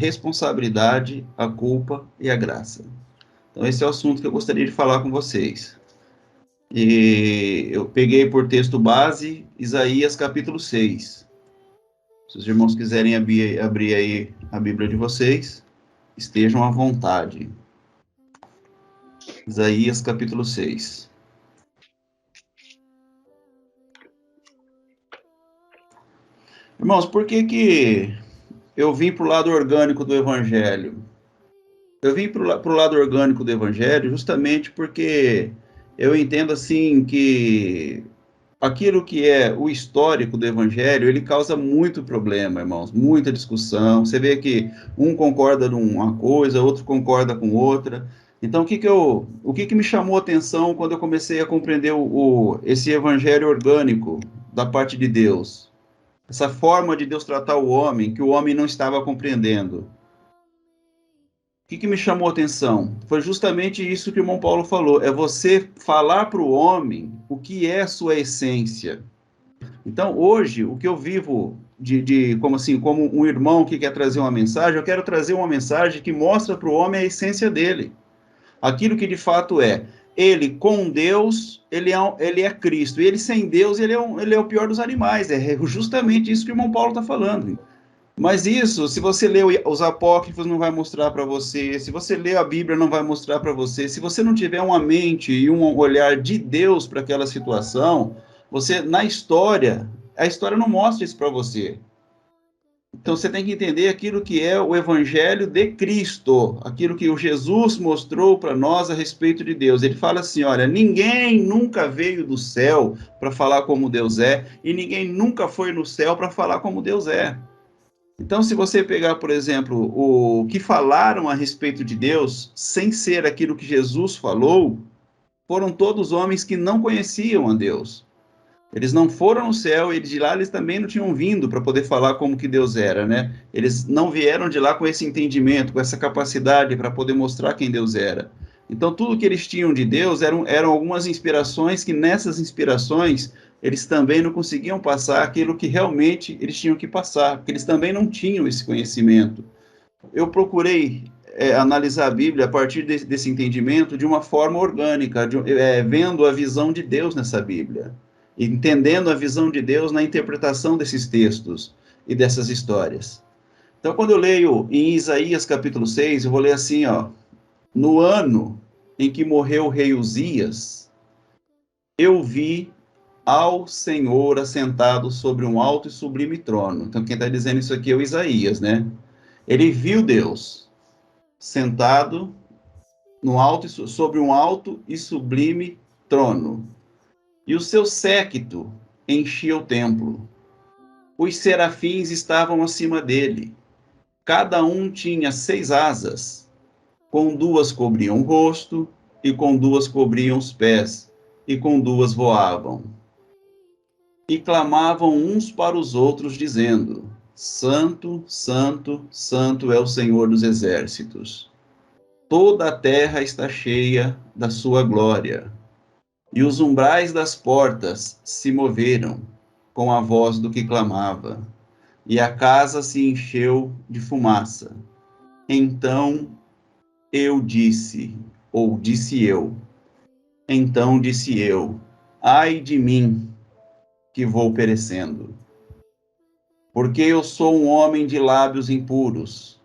responsabilidade, a culpa e a graça. Então, esse é o assunto que eu gostaria de falar com vocês. E eu peguei por texto base Isaías capítulo 6. Se os irmãos quiserem abrir aí a Bíblia de vocês, estejam à vontade. Isaías capítulo 6. Irmãos, por que eu vim para o lado orgânico do Evangelho? Eu vim para o lado orgânico do Evangelho justamente porque eu entendo assim que aquilo que é o histórico do Evangelho, ele causa muito problema, irmãos, muita discussão. Você vê que um concorda com uma coisa, outro concorda com outra. Então, o que me chamou a atenção quando eu comecei a compreender esse Evangelho orgânico da parte de Deus? Essa forma de Deus tratar o homem, que o homem não estava compreendendo. O que me chamou a atenção? Foi justamente isso que o irmão Paulo falou, é você falar para o homem o que é sua essência. Então, hoje, o que eu vivo como assim, como um irmão que quer trazer uma mensagem, eu quero trazer uma mensagem que mostra para o homem a essência dele. Aquilo que de fato é. Ele, com Deus, ele é Cristo. E ele, sem Deus, ele é o pior dos animais. É justamente isso que o irmão Paulo está falando. Mas isso, se você lê os apócrifos, não vai mostrar para você. Se você lê a Bíblia, não vai mostrar para você. Se você não tiver uma mente e um olhar de Deus para aquela situação, você, na história, a história não mostra isso para você. Então você tem que entender aquilo que é o Evangelho de Cristo, aquilo que o Jesus mostrou para nós a respeito de Deus. Ele fala assim: olha, ninguém nunca veio do céu para falar como Deus é, e ninguém nunca foi no céu para falar como Deus é. Então, se você pegar, por exemplo, o que falaram a respeito de Deus, sem ser aquilo que Jesus falou, foram todos homens que não conheciam a Deus. Eles não foram no céu, e de lá eles também não tinham vindo para poder falar como que Deus era, né? Eles não vieram de lá com esse entendimento, com essa capacidade para poder mostrar quem Deus era. Então, tudo que eles tinham de Deus eram algumas inspirações que nessas inspirações eles também não conseguiam passar aquilo que realmente eles tinham que passar, porque eles também não tinham esse conhecimento. Eu procurei analisar a Bíblia a partir desse entendimento de uma forma orgânica, vendo a visão de Deus nessa Bíblia, entendendo a visão de Deus na interpretação desses textos e dessas histórias. Então, quando eu leio em Isaías capítulo 6, eu vou ler assim, ó: no ano em que morreu o rei Uzias, eu vi ao Senhor assentado sobre um alto e sublime trono. Então, quem está dizendo isso aqui é o Isaías, né? Ele viu Deus sentado no alto, sobre um alto e sublime trono. E o seu séquito enchia o templo. Os serafins estavam acima dele. Cada um tinha 6 asas. Com 2 cobriam o rosto, e com 2 cobriam os pés, e com 2 voavam. E clamavam uns para os outros, dizendo: Santo, Santo, Santo é o Senhor dos exércitos. Toda a terra está cheia da sua glória. E os umbrais das portas se moveram com a voz do que clamava, e a casa se encheu de fumaça. Então eu disse, ou disse eu, então disse eu, ai de mim, que vou perecendo, porque eu sou um homem de lábios impuros,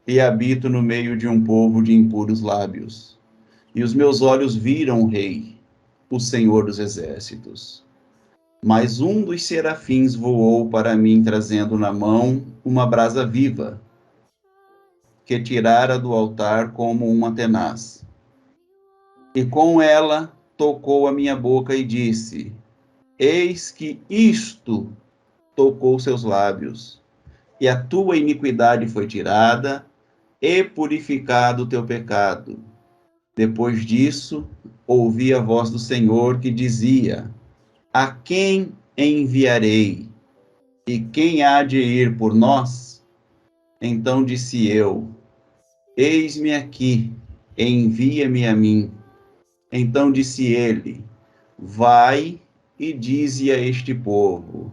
e habito no meio de um povo de impuros lábios. E os meus olhos viram o Rei, o Senhor dos exércitos. Mas um dos serafins voou para mim, trazendo na mão uma brasa viva, que tirara do altar como uma tenaz. E com ela tocou a minha boca e disse: Eis que isto tocou seus lábios, e a tua iniquidade foi tirada, e purificado o teu pecado. Depois disso, ouvi a voz do Senhor que dizia: A quem enviarei? E quem há de ir por nós? Então disse eu: Eis-me aqui, envia-me a mim. Então disse ele: Vai e dize a este povo: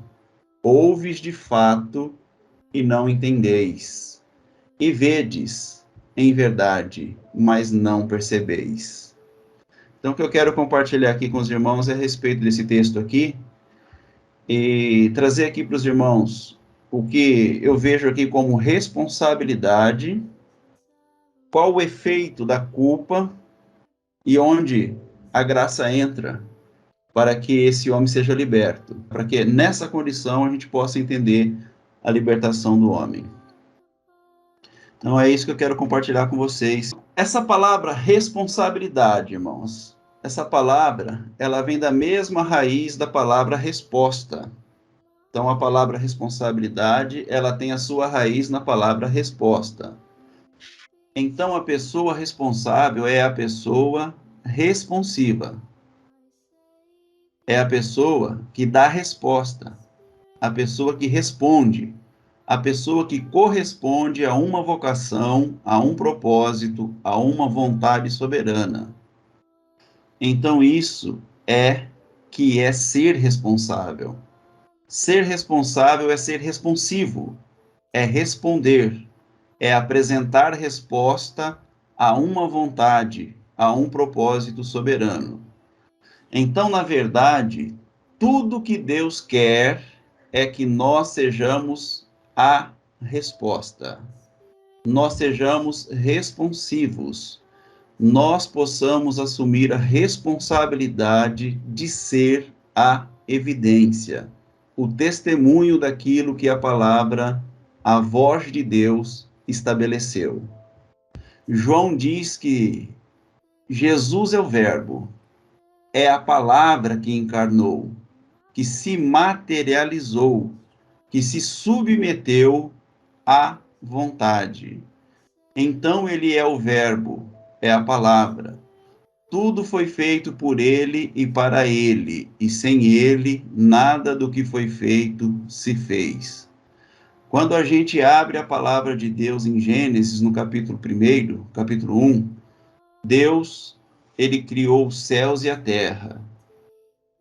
Ouves de fato e não entendeis. e vedes em verdade, mas não percebeis. Então, o que eu quero compartilhar aqui com os irmãos é a respeito desse texto aqui, e trazer aqui para os irmãos o que eu vejo aqui como responsabilidade, qual o efeito da culpa e onde a graça entra para que esse homem seja liberto, para que nessa condição a gente possa entender a libertação do homem. Então é isso que eu quero compartilhar com vocês. Essa palavra responsabilidade, irmãos, essa palavra, ela vem da mesma raiz da palavra resposta. Então a palavra responsabilidade, ela tem a sua raiz na palavra resposta. Então a pessoa responsável é a pessoa responsiva. É a pessoa que dá resposta, a pessoa que responde, a pessoa que corresponde a uma vocação, a um propósito, a uma vontade soberana. Então isso é que é ser responsável. Ser responsável é ser responsivo, é responder, é apresentar resposta a uma vontade, a um propósito soberano. Então, na verdade, tudo que Deus quer é que nós sejamos a resposta. Nós sejamos responsivos. Nós possamos assumir a responsabilidade de ser a evidência, o testemunho daquilo que a palavra, a voz de Deus, estabeleceu. João diz que Jesus é o Verbo, é a palavra que encarnou, que se materializou, que se submeteu à vontade. Então ele é o Verbo, é a palavra. Tudo foi feito por ele e para ele, e sem ele, nada do que foi feito se fez. Quando a gente abre a palavra de Deus em Gênesis, no capítulo 1, capítulo 1, Deus, ele criou os céus e a terra.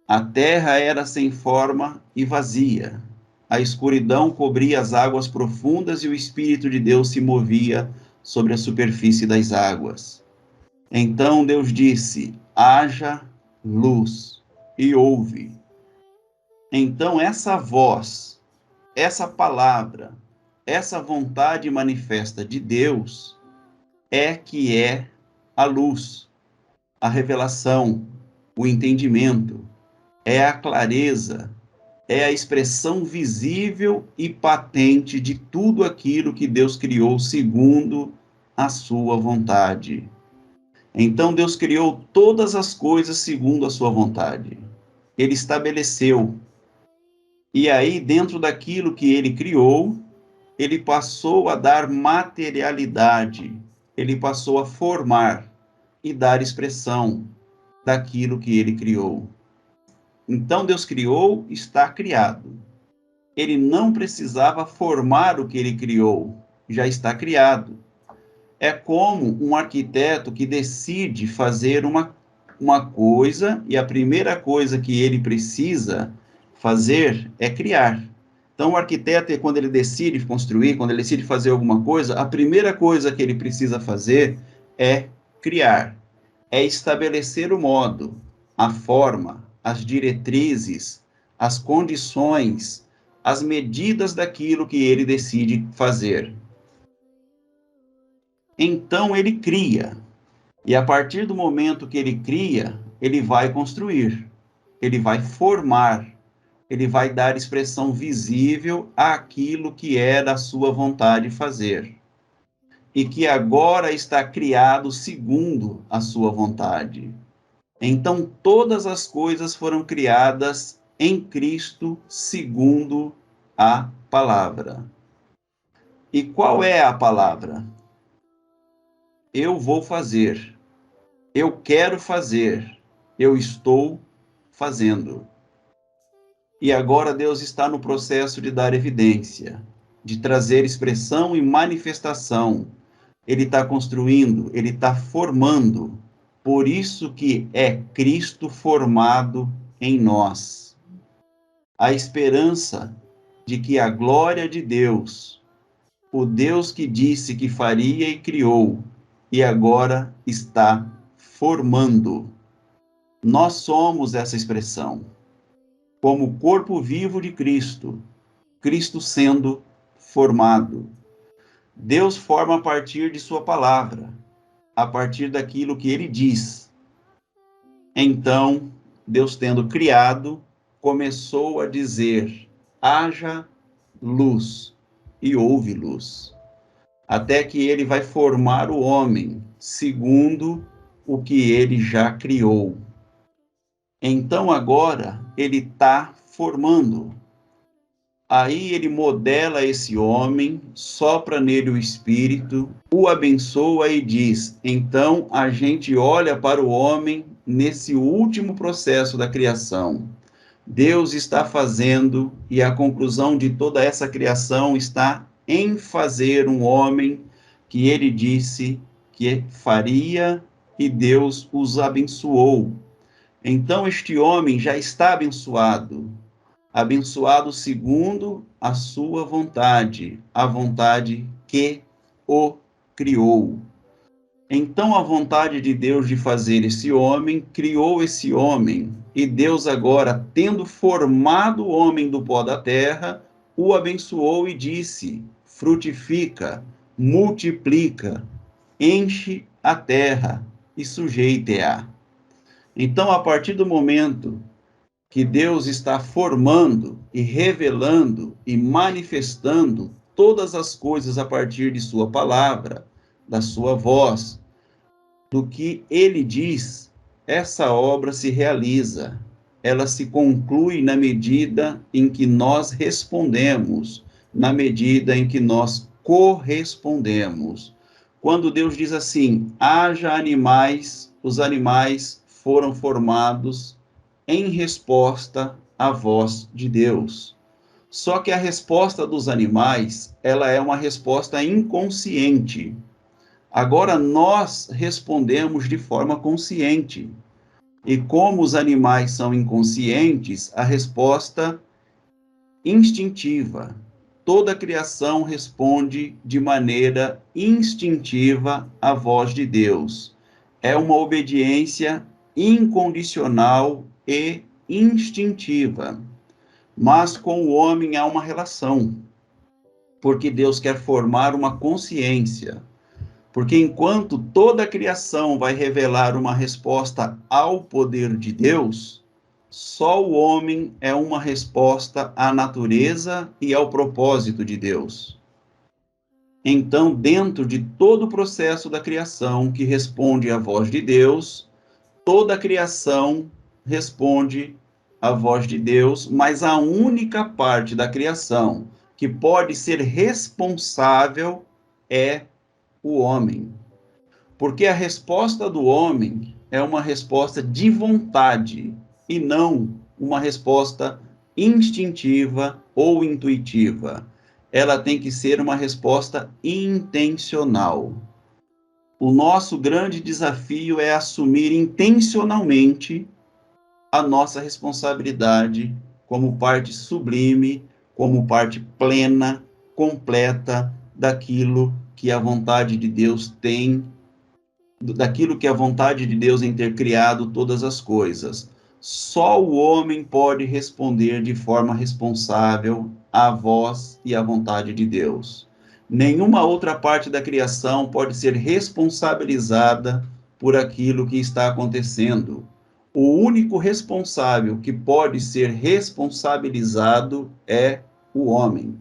A terra era sem forma e vazia. A escuridão cobria as águas profundas e o Espírito de Deus se movia sobre a superfície das águas. Então Deus disse: haja luz, e houve. Então essa voz, essa palavra, essa vontade manifesta de Deus é que é a luz, a revelação, o entendimento, é a clareza, é a expressão visível e patente de tudo aquilo que Deus criou segundo a sua vontade. Então Deus criou todas as coisas segundo a sua vontade. Ele estabeleceu. E aí, dentro daquilo que ele criou, ele passou a dar materialidade. Ele passou a formar e dar expressão daquilo que ele criou. Então Deus criou, está criado. Ele não precisava formar o que ele criou, já está criado. É como um arquiteto que decide fazer uma coisa e a primeira coisa que ele precisa fazer é criar. Então, o arquiteto, quando ele decide construir, quando ele decide fazer alguma coisa, a primeira coisa que ele precisa fazer é criar, é estabelecer o modo, a forma, as diretrizes, as condições, as medidas daquilo que ele decide fazer. Então ele cria. E a partir do momento que ele cria, ele vai construir, ele vai formar, ele vai dar expressão visível àquilo que é da sua vontade fazer. E que agora está criado segundo a sua vontade. Então todas as coisas foram criadas em Cristo segundo a palavra. E qual é a palavra? Eu vou fazer. Eu quero fazer, eu estou fazendo. E agora Deus está no processo de dar evidência, de trazer expressão e manifestação. Ele está construindo, ele está formando. Por isso que é Cristo formado em nós. A esperança de que a glória de Deus o Deus que disse que faria e criou, e agora está formando. Nós somos essa expressão, como corpo vivo de Cristo, Cristo sendo formado. Deus forma a partir de sua palavra, a partir daquilo que ele diz. Então, Deus tendo criado, começou a dizer: haja luz, e houve luz. Até que ele vai formar o homem, segundo o que ele já criou. Então, agora, ele está formando. Aí ele modela esse homem, sopra nele o espírito, o abençoa e diz: então a gente olha para o homem nesse último processo da criação. Deus está fazendo, e a conclusão de toda essa criação está em fazer um homem que ele disse que faria, e Deus os abençoou. Então este homem já está abençoado, abençoado segundo a sua vontade, a vontade que o criou. Então a vontade de Deus de fazer esse homem, criou esse homem, e Deus agora, tendo formado o homem do pó da terra, o abençoou e disse: frutifica, multiplica, enche a terra e sujeite-a. Então, a partir do momento que Deus está formando e revelando e manifestando todas as coisas a partir de sua palavra, da sua voz, do que ele diz, essa obra se realiza. Ela se conclui na medida em que nós respondemos, na medida em que nós correspondemos. Quando Deus diz assim: haja animais, os animais foram formados em resposta à voz de Deus. Só que a resposta dos animais, ela é uma resposta inconsciente. Agora nós respondemos de forma consciente. E como os animais são inconscientes, a resposta instintiva. Toda a criação responde de maneira instintiva à voz de Deus. É uma obediência incondicional e instintiva. Mas com o homem há uma relação, porque Deus quer formar uma consciência. Porque enquanto toda a criação vai revelar uma resposta ao poder de Deus, só o homem é uma resposta à natureza e ao propósito de Deus. Então, dentro de todo o processo da criação que responde à voz de Deus, toda a criação responde à voz de Deus, mas a única parte da criação que pode ser responsável é o homem. Porque a resposta do homem é uma resposta de vontade e não uma resposta instintiva ou intuitiva. Ela tem que ser uma resposta intencional. O nosso grande desafio é assumir intencionalmente a nossa responsabilidade como parte sublime, como parte plena, completa daquilo que a vontade de Deus tem, daquilo que a vontade de Deus em ter criado todas as coisas. Só o homem pode responder de forma responsável à voz e à vontade de Deus. Nenhuma outra parte da criação pode ser responsabilizada por aquilo que está acontecendo. O único responsável que pode ser responsabilizado é o homem.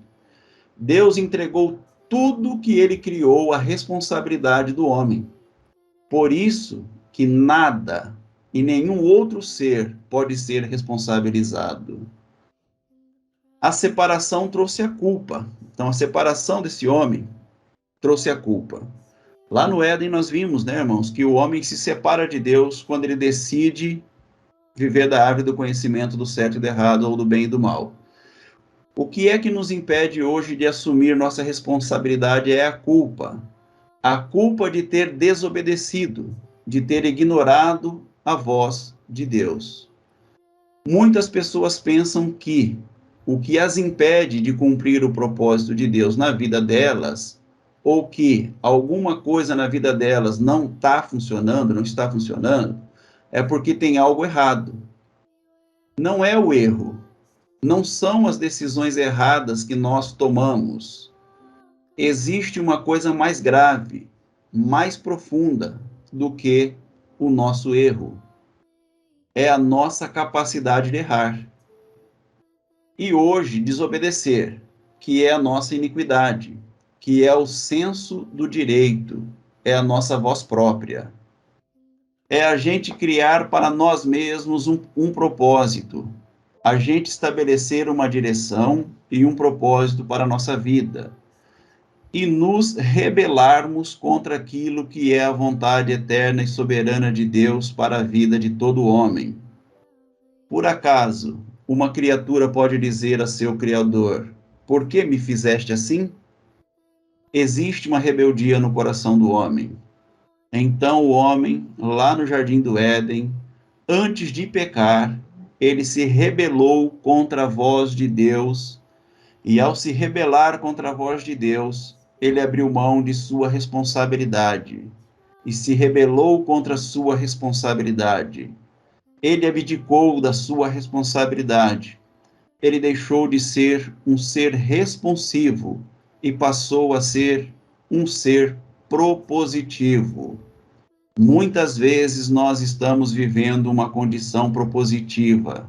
Deus entregou tudo que ele criou à responsabilidade do homem. Por isso que nada e nenhum outro ser pode ser responsabilizado. A separação trouxe a culpa. Então, a separação desse homem trouxe a culpa. Lá no Éden nós vimos, né, irmãos, que o homem se separa de Deus quando ele decide viver da árvore do conhecimento do certo e do errado, ou do bem e do mal. O que é que nos impede hoje de assumir nossa responsabilidade é a culpa. A culpa de ter desobedecido, de ter ignorado a voz de Deus. Muitas pessoas pensam que o que as impede de cumprir o propósito de Deus na vida delas, ou que alguma coisa na vida delas não está funcionando, é porque tem algo errado. Não é o erro, não são as decisões erradas que nós tomamos. Existe uma coisa mais grave, mais profunda do que o nosso erro. É a nossa capacidade de errar. E hoje, desobedecer, que é a nossa iniquidade, que é o senso do direito, é a nossa voz própria. É a gente criar para nós mesmos um propósito, a gente estabelecer uma direção e um propósito para a nossa vida, e nos rebelarmos contra aquilo que é a vontade eterna e soberana de Deus para a vida de todo homem. Por acaso, uma criatura pode dizer a seu Criador: por que me fizeste assim? Existe uma rebeldia no coração do homem. Então o homem, lá no jardim do Éden, antes de pecar, ele se rebelou contra a voz de Deus, e ao se rebelar contra a voz de Deus, ele abriu mão de sua responsabilidade e se rebelou contra a sua responsabilidade. Ele abdicou da sua responsabilidade. Ele deixou de ser um ser responsivo e passou a ser um ser propositivo. Muitas vezes nós estamos vivendo uma condição propositiva.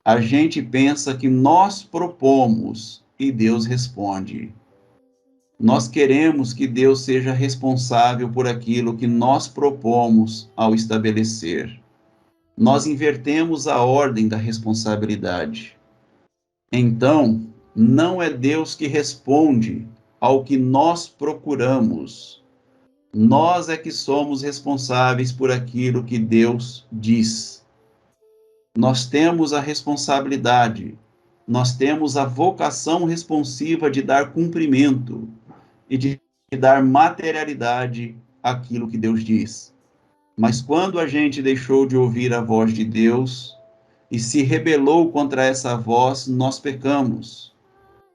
A gente pensa que nós propomos e Deus responde. Nós queremos que Deus seja responsável por aquilo que nós propomos ao estabelecer. Nós invertemos a ordem da responsabilidade. Então, não é Deus que responde ao que nós procuramos. Nós é que somos responsáveis por aquilo que Deus diz. Nós temos a responsabilidade, nós temos a vocação responsiva de dar cumprimento e de dar materialidade àquilo que Deus diz. Mas quando a gente deixou de ouvir a voz de Deus e se rebelou contra essa voz, nós pecamos.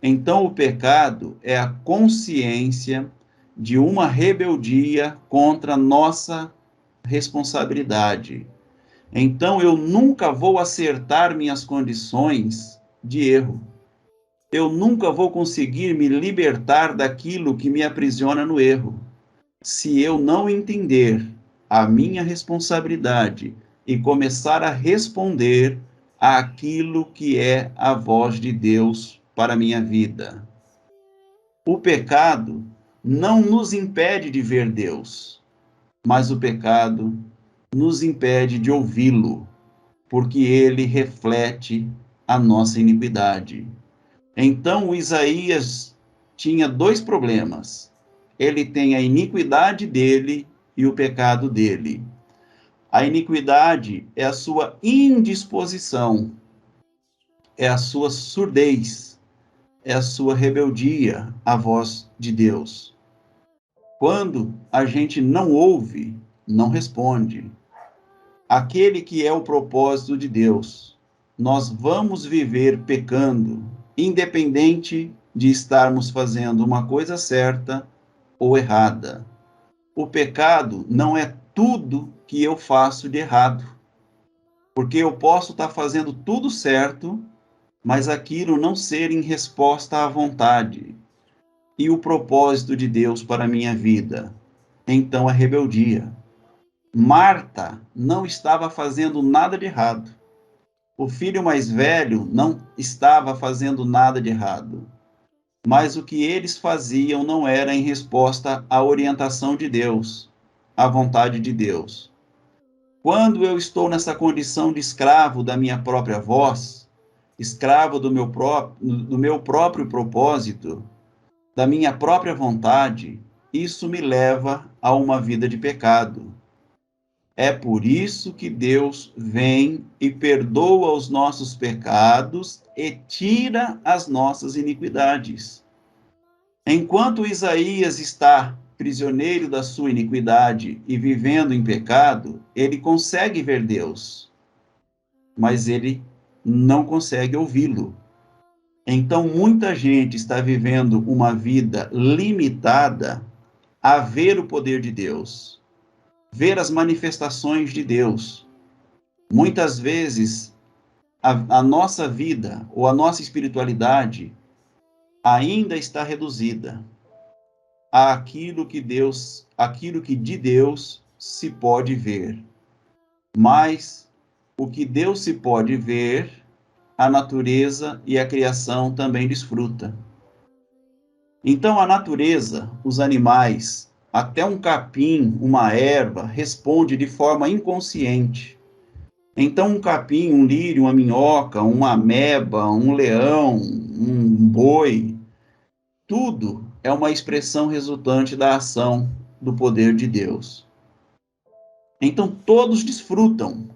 Então, o pecado é a consciência de uma rebeldia contra a nossa responsabilidade. Então, eu nunca vou acertar minhas condições de erro. Eu nunca vou conseguir me libertar daquilo que me aprisiona no erro, se eu não entender a minha responsabilidade e começar a responder àquilo que é a voz de Deus para a minha vida. O pecado não nos impede de ver Deus, mas o pecado nos impede de ouvi-lo, porque ele reflete a nossa iniquidade. Então, o Isaías tinha dois problemas. Ele tem a iniquidade dele e o pecado dele. A iniquidade é a sua indisposição, é a sua surdez, é a sua rebeldia à voz de Deus. Quando a gente não ouve, não responde. Aquele que é o propósito de Deus, nós vamos viver pecando, independente de estarmos fazendo uma coisa certa ou errada. O pecado não é tudo que eu faço de errado, porque eu posso estar fazendo tudo certo, mas aquilo não ser em resposta à vontade e o propósito de Deus para a minha vida. Então é rebeldia. Marta não estava fazendo nada de errado. O filho mais velho não estava fazendo nada de errado. Mas o que eles faziam não era em resposta à orientação de Deus, à vontade de Deus. Quando eu estou nessa condição de escravo da minha própria voz, escravo do meu próprio propósito, da minha própria vontade, isso me leva a uma vida de pecado. É por isso que Deus vem e perdoa os nossos pecados e tira as nossas iniquidades. Enquanto Isaías está prisioneiro da sua iniquidade e vivendo em pecado, ele consegue ver Deus, mas ele não consegue ouvi-lo. Então, muita gente está vivendo uma vida limitada a ver o poder de Deus, ver as manifestações de Deus. Muitas vezes, a nossa vida ou a nossa espiritualidade ainda está reduzida àquilo que Deus, aquilo que de Deus se pode ver. Mas o que Deus se pode ver, a natureza e a criação também desfruta. Então, a natureza, os animais, até um capim, uma erva, responde de forma inconsciente. Então, um capim, um lírio, uma minhoca, uma ameba, um leão, um boi, tudo é uma expressão resultante da ação do poder de Deus. Então, todos desfrutam,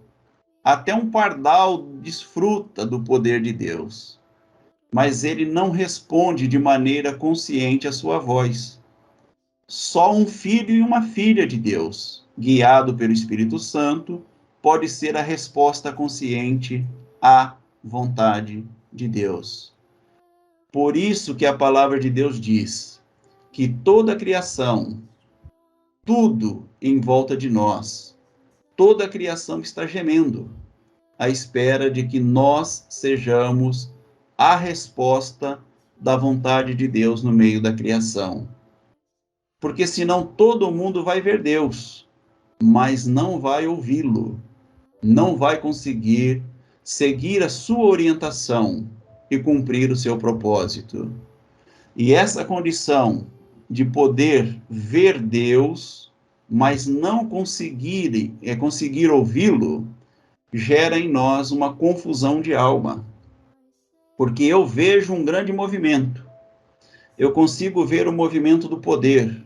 até um pardal desfruta do poder de Deus, mas ele não responde de maneira consciente à sua voz. Só um filho e uma filha de Deus, guiado pelo Espírito Santo, pode ser a resposta consciente à vontade de Deus. Por isso que a palavra de Deus diz que toda a criação, tudo em volta de nós, toda a criação está gemendo à espera de que nós sejamos a resposta da vontade de Deus no meio da criação. Porque senão todo mundo vai ver Deus, mas não vai ouvi-lo, não vai conseguir seguir a sua orientação e cumprir o seu propósito. E essa condição de poder ver Deus, mas não conseguir ouvi-lo, gera em nós uma confusão de alma. Porque eu vejo um grande movimento, eu consigo ver o movimento do poder,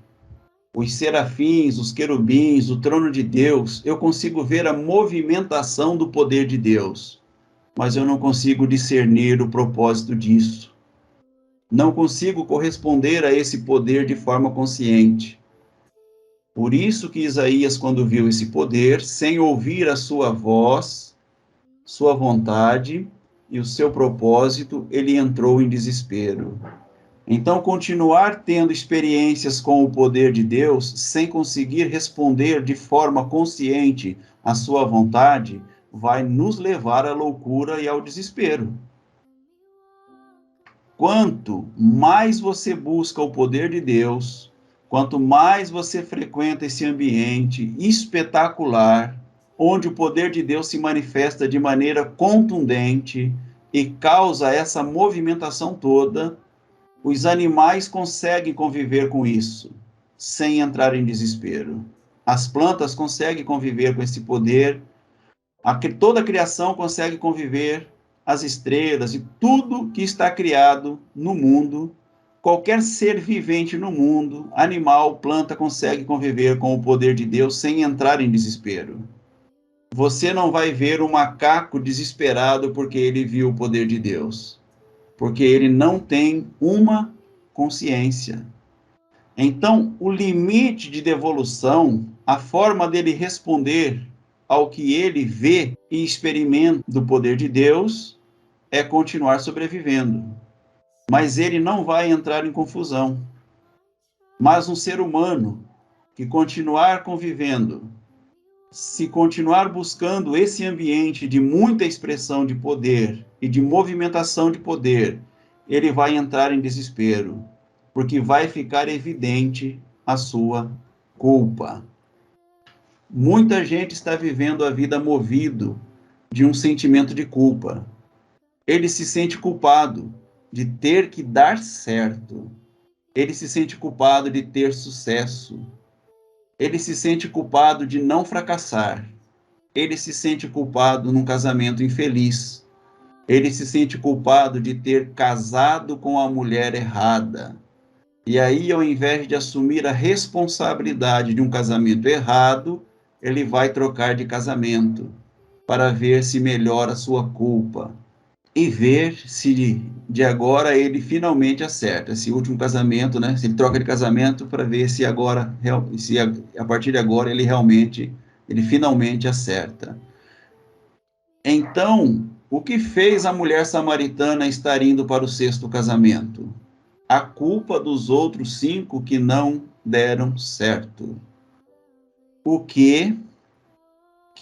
os serafins, os querubins, o trono de Deus, eu consigo ver a movimentação do poder de Deus, mas eu não consigo discernir o propósito disso. Não consigo corresponder a esse poder de forma consciente. Por isso que Isaías, quando viu esse poder, sem ouvir a sua voz, sua vontade e o seu propósito, ele entrou em desespero. Então, continuar tendo experiências com o poder de Deus, sem conseguir responder de forma consciente à sua vontade, vai nos levar à loucura e ao desespero. Quanto mais você busca o poder de Deus, quanto mais você frequenta esse ambiente espetacular, onde o poder de Deus se manifesta de maneira contundente e causa essa movimentação toda, os animais conseguem conviver com isso, sem entrar em desespero. As plantas conseguem conviver com esse poder, toda a criação consegue conviver, as estrelas e tudo que está criado no mundo, qualquer ser vivente no mundo, animal, planta, consegue conviver com o poder de Deus sem entrar em desespero. Você não vai ver um macaco desesperado porque ele viu o poder de Deus, porque ele não tem uma consciência. Então, o limite de devolução, a forma dele responder ao que ele vê e experimenta do poder de Deus, é continuar sobrevivendo. Mas ele não vai entrar em confusão. Mas um ser humano que continuar convivendo, se continuar buscando esse ambiente de muita expressão de poder e de movimentação de poder, ele vai entrar em desespero, porque vai ficar evidente a sua culpa. Muita gente está vivendo a vida movido de um sentimento de culpa. Ele se sente culpado de ter que dar certo. Ele se sente culpado de ter sucesso. Ele se sente culpado de não fracassar. Ele se sente culpado num casamento infeliz. Ele se sente culpado de ter casado com a mulher errada. E aí, ao invés de assumir a responsabilidade de um casamento errado, ele vai trocar de casamento para ver se melhora a sua culpa e ver se de agora ele finalmente acerta. Esse último casamento, né? Se ele troca de casamento para ver se agora, se a partir de agora ele finalmente acerta. Então, O que fez a mulher samaritana estar indo para o sexto casamento? A culpa dos outros 5 que não deram certo. O que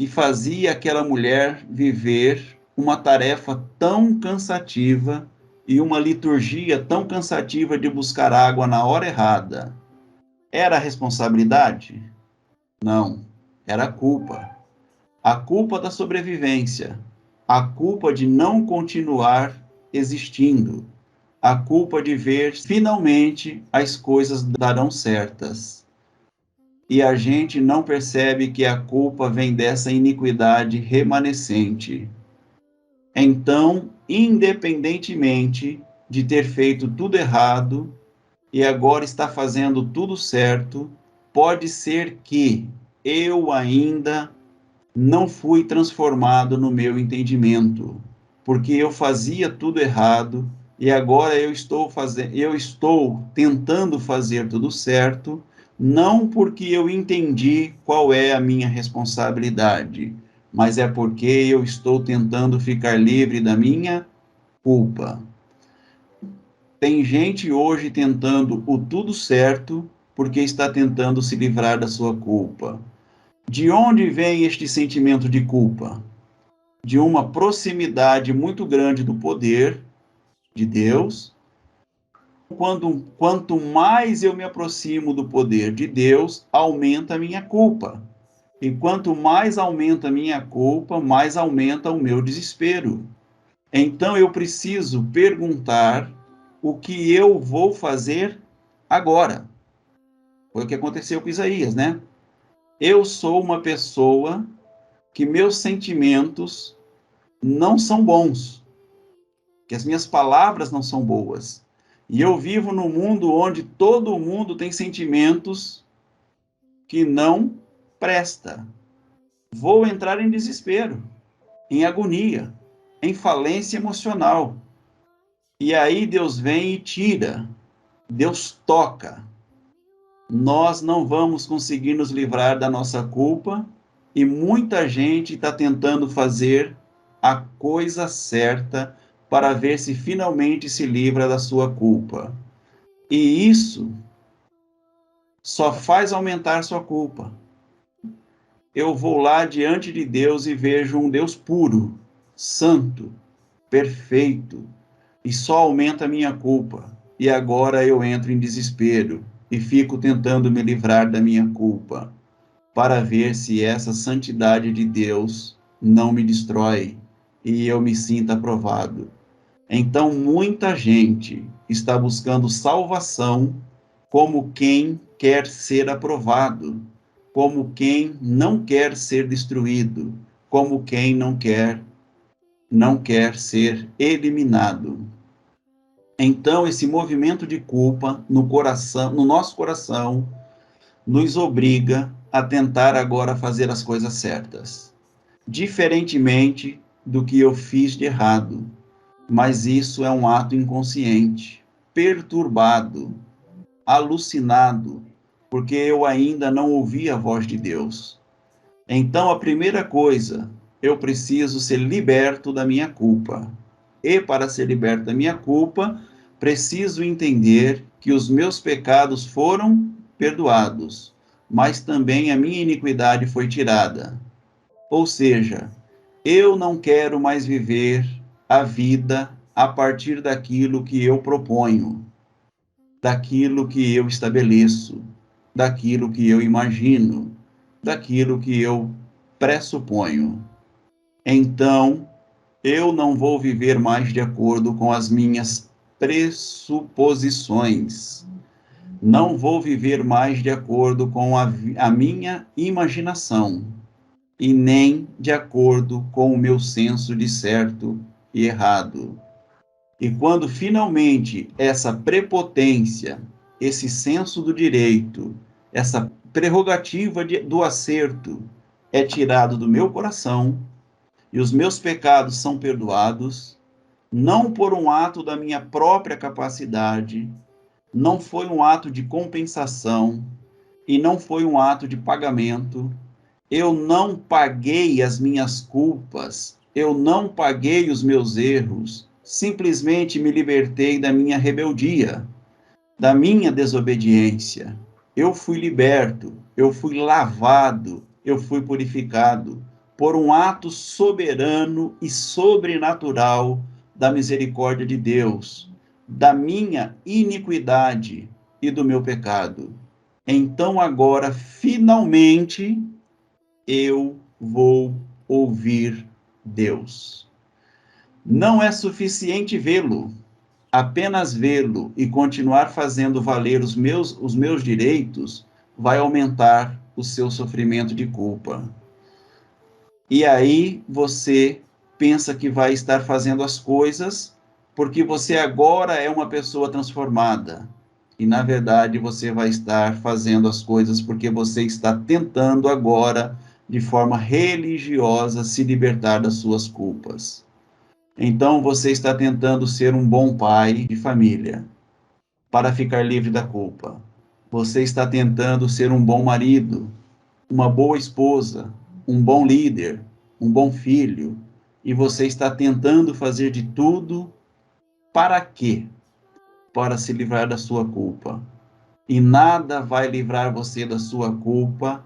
fazia aquela mulher viver uma tarefa tão cansativa e uma liturgia tão cansativa de buscar água na hora errada? Era a responsabilidade? Não, era a culpa. A culpa da sobrevivência, a culpa de não continuar existindo, a culpa de ver finalmente as coisas darão certas. E a gente não percebe que a culpa vem dessa iniquidade remanescente. Então, independentemente de ter feito tudo errado e agora está fazendo tudo certo, pode ser que eu ainda não fui transformado no meu entendimento, porque eu fazia tudo errado e agora eu estou tentando fazer tudo certo, não porque eu entendi qual é a minha responsabilidade, mas é porque eu estou tentando ficar livre da minha culpa. Tem gente hoje tentando o tudo certo porque está tentando se livrar da sua culpa. De onde vem este sentimento de culpa? De uma proximidade muito grande do poder de Deus. Quanto mais eu me aproximo do poder de Deus, aumenta a minha culpa. E quanto mais aumenta a minha culpa, mais aumenta o meu desespero. Então eu preciso perguntar o que eu vou fazer agora. Foi o que aconteceu com Isaías, né? Eu sou uma pessoa que meus sentimentos não são bons, que as minhas palavras não são boas. E eu vivo num mundo onde todo mundo tem sentimentos que não presta. Vou entrar em desespero, em agonia, em falência emocional. E aí Deus vem e tira, Deus toca. Nós não vamos conseguir nos livrar da nossa culpa e muita gente está tentando fazer a coisa certa para ver se finalmente se livra da sua culpa. E isso só faz aumentar sua culpa. Eu vou lá diante de Deus e vejo um Deus puro, santo, perfeito, e só aumenta a minha culpa. E agora eu entro em desespero e fico tentando me livrar da minha culpa, para ver se essa santidade de Deus não me destrói e eu me sinta aprovado. Então, muita gente está buscando salvação como quem quer ser aprovado, como quem não quer ser destruído, como quem não quer ser eliminado. Então, esse movimento de culpa no coração, no nosso coração, nos obriga a tentar agora fazer as coisas certas, diferentemente do que eu fiz de errado. Mas isso é um ato inconsciente, perturbado, alucinado, porque eu ainda não ouvi a voz de Deus. Então, a primeira coisa, eu preciso ser liberto da minha culpa. E para ser liberto da minha culpa, preciso entender que os meus pecados foram perdoados, mas também a minha iniquidade foi tirada. Ou seja, eu não quero mais viver a vida a partir daquilo que eu proponho, daquilo que eu estabeleço, daquilo que eu imagino, daquilo que eu pressuponho. Então, eu não vou viver mais de acordo com as minhas pressuposições. Não vou viver mais de acordo com a minha imaginação e nem de acordo com o meu senso de certo e errado. E quando finalmente essa prepotência, esse senso do direito, essa prerrogativa do acerto é tirado do meu coração e os meus pecados são perdoados, não por um ato da minha própria capacidade, não foi um ato de compensação e não foi um ato de pagamento. Eu não paguei as minhas culpas, eu não paguei os meus erros, simplesmente me libertei da minha rebeldia, da minha desobediência. Eu fui liberto, eu fui lavado, eu fui purificado por um ato soberano e sobrenatural da misericórdia de Deus, da minha iniquidade e do meu pecado. Então agora, finalmente, eu vou ouvir Deus. Não é suficiente vê-lo, apenas vê-lo e continuar fazendo valer os meus direitos vai aumentar o seu sofrimento de culpa. E aí você pensa que vai estar fazendo as coisas porque você agora é uma pessoa transformada. E na verdade você vai estar fazendo as coisas porque você está tentando agora, de forma religiosa, se libertar das suas culpas. Então você está tentando ser um bom pai de família para ficar livre da culpa. Você está tentando ser um bom marido, uma boa esposa, um bom líder, um bom filho, e você está tentando fazer de tudo para quê? Para se livrar da sua culpa. E nada vai livrar você da sua culpa,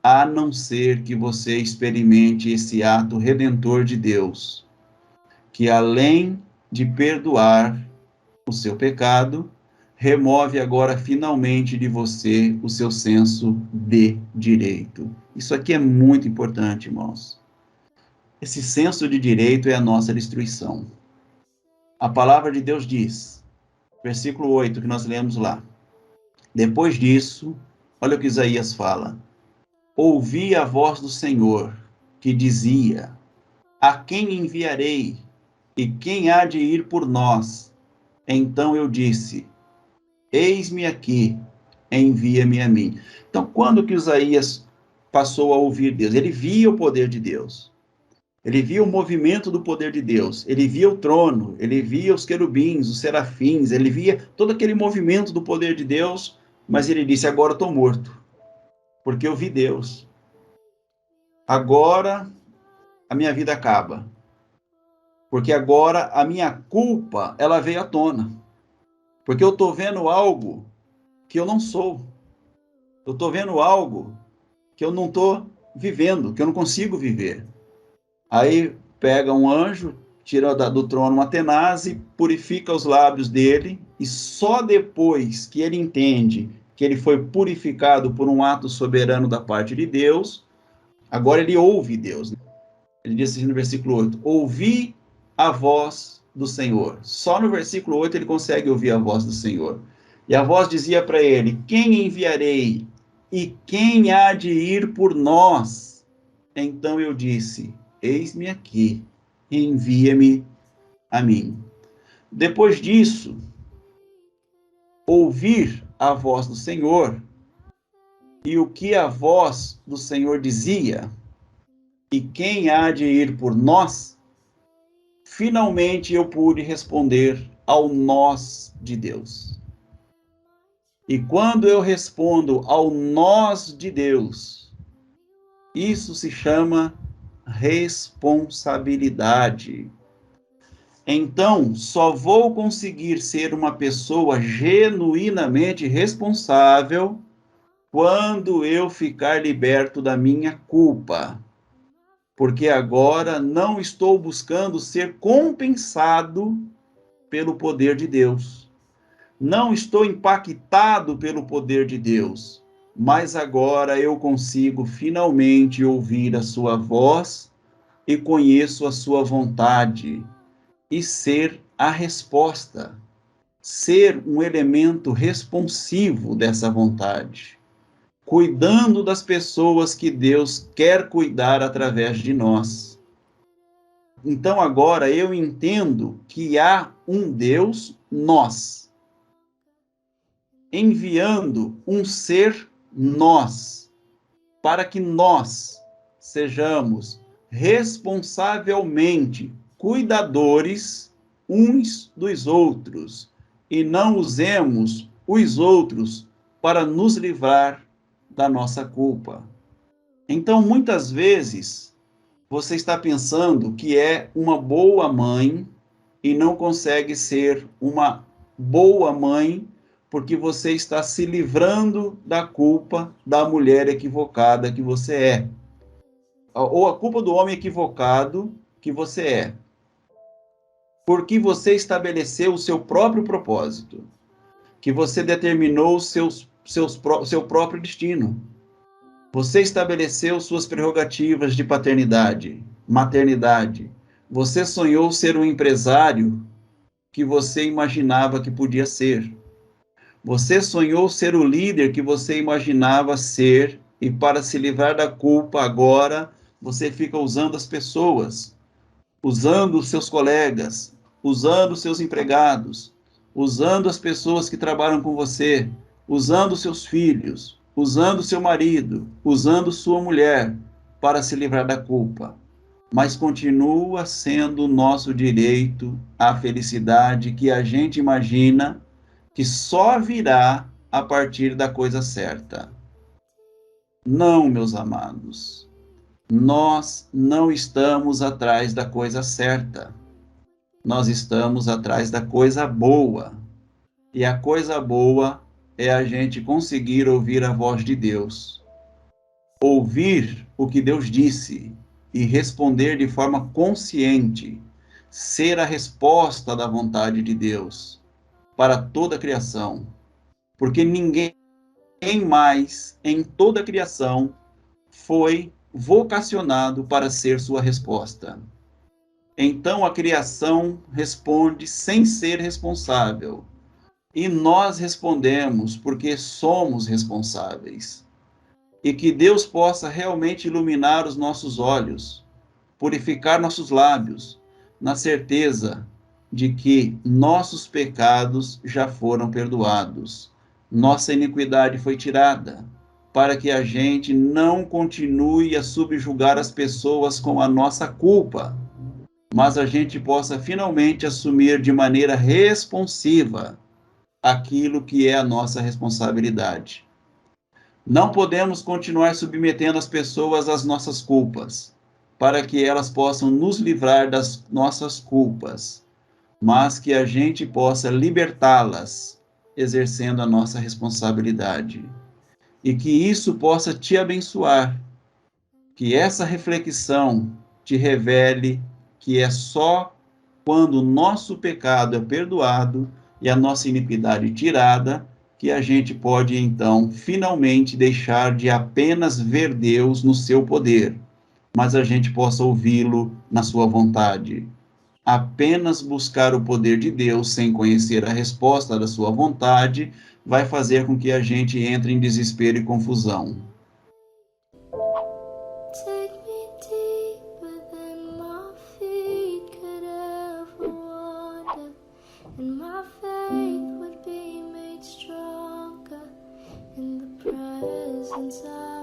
a não ser que você experimente esse ato redentor de Deus, que além de perdoar o seu pecado, remove agora finalmente de você o seu senso de direito. Isso aqui é muito importante, irmãos. Esse senso de direito é a nossa destruição. A palavra de Deus diz, versículo 8, que nós lemos lá. Depois disso, olha o que Isaías fala. Ouvi a voz do Senhor, que dizia, a quem enviarei? E quem há de ir por nós? Então eu disse, eis-me aqui, envia-me a mim. Então, quando que Isaías passou a ouvir Deus? Ele via o poder de Deus. Ele via o movimento do poder de Deus. Ele via o trono, ele via os querubins, os serafins, ele via todo aquele movimento do poder de Deus, mas ele disse, agora estou morto, porque eu vi Deus. Agora a minha vida acaba, porque agora a minha culpa, ela veio à tona, porque eu estou vendo algo que eu não sou. Eu estou vendo algo que eu não estou vivendo, que eu não consigo viver. Aí pega um anjo, tira do trono uma tenaz e purifica os lábios dele, e só depois que ele entende que ele foi purificado por um ato soberano da parte de Deus, agora ele ouve Deus. Ele diz assim no versículo 8, ouvi a voz do Senhor. Só no versículo 8 ele consegue ouvir a voz do Senhor. E a voz dizia para ele, quem enviarei? E quem há de ir por nós? Então eu disse, eis-me aqui, envia-me a mim. Depois disso, ouvir a voz do Senhor, e o que a voz do Senhor dizia, e quem há de ir por nós, finalmente eu pude responder ao nós de Deus. E quando eu respondo ao nós de Deus, isso se chama responsabilidade. Então, só vou conseguir ser uma pessoa genuinamente responsável quando eu ficar liberto da minha culpa. Porque agora não estou buscando ser compensado pelo poder de Deus. Não estou impactado pelo poder de Deus, mas agora eu consigo finalmente ouvir a sua voz e conheço a sua vontade e ser a resposta, ser um elemento responsivo dessa vontade, cuidando das pessoas que Deus quer cuidar através de nós. Então agora eu entendo que há um Deus, nós, enviando um ser, nós, para que nós sejamos responsavelmente cuidadores uns dos outros e não usemos os outros para nos livrar da nossa culpa. Então, muitas vezes, você está pensando que é uma boa mãe e não consegue ser uma boa mãe porque você está se livrando da culpa da mulher equivocada que você é, ou a culpa do homem equivocado que você é, porque você estabeleceu o seu próprio propósito, que você determinou seu próprio destino. Você estabeleceu suas prerrogativas de paternidade, maternidade. Você sonhou ser um empresário que você imaginava que podia ser. Você sonhou ser o líder que você imaginava ser, e para se livrar da culpa agora, você fica usando as pessoas, usando os seus colegas, usando os seus empregados, usando as pessoas que trabalham com você, usando os seus filhos, usando seu marido, usando sua mulher para se livrar da culpa. Mas continua sendo nosso direito a felicidade que a gente imagina que só virá a partir da coisa certa. Não, meus amados, nós não estamos atrás da coisa certa. Nós estamos atrás da coisa boa. E a coisa boa é a gente conseguir ouvir a voz de Deus, ouvir o que Deus disse e responder de forma consciente, ser a resposta da vontade de Deus para toda a criação. Porque ninguém mais em toda a criação foi vocacionado para ser sua resposta. Então a criação responde sem ser responsável. E nós respondemos porque somos responsáveis. E que Deus possa realmente iluminar os nossos olhos, purificar nossos lábios, na certeza de que nossos pecados já foram perdoados. Nossa iniquidade foi tirada, para que a gente não continue a subjugar as pessoas com a nossa culpa, mas a gente possa finalmente assumir de maneira responsiva aquilo que é a nossa responsabilidade. Não podemos continuar submetendo as pessoas às nossas culpas, para que elas possam nos livrar das nossas culpas, mas que a gente possa libertá-las, exercendo a nossa responsabilidade. E que isso possa te abençoar, que essa reflexão te revele que é só quando o nosso pecado é perdoado e a nossa iniquidade tirada, que a gente pode, então, finalmente deixar de apenas ver Deus no seu poder, mas a gente possa ouvi-lo na sua vontade. Apenas buscar o poder de Deus sem conhecer a resposta da sua vontade vai fazer com que a gente entre em desespero e confusão. Take me deeper than my feet could ever wander, and my faith would be made stronger in the presence of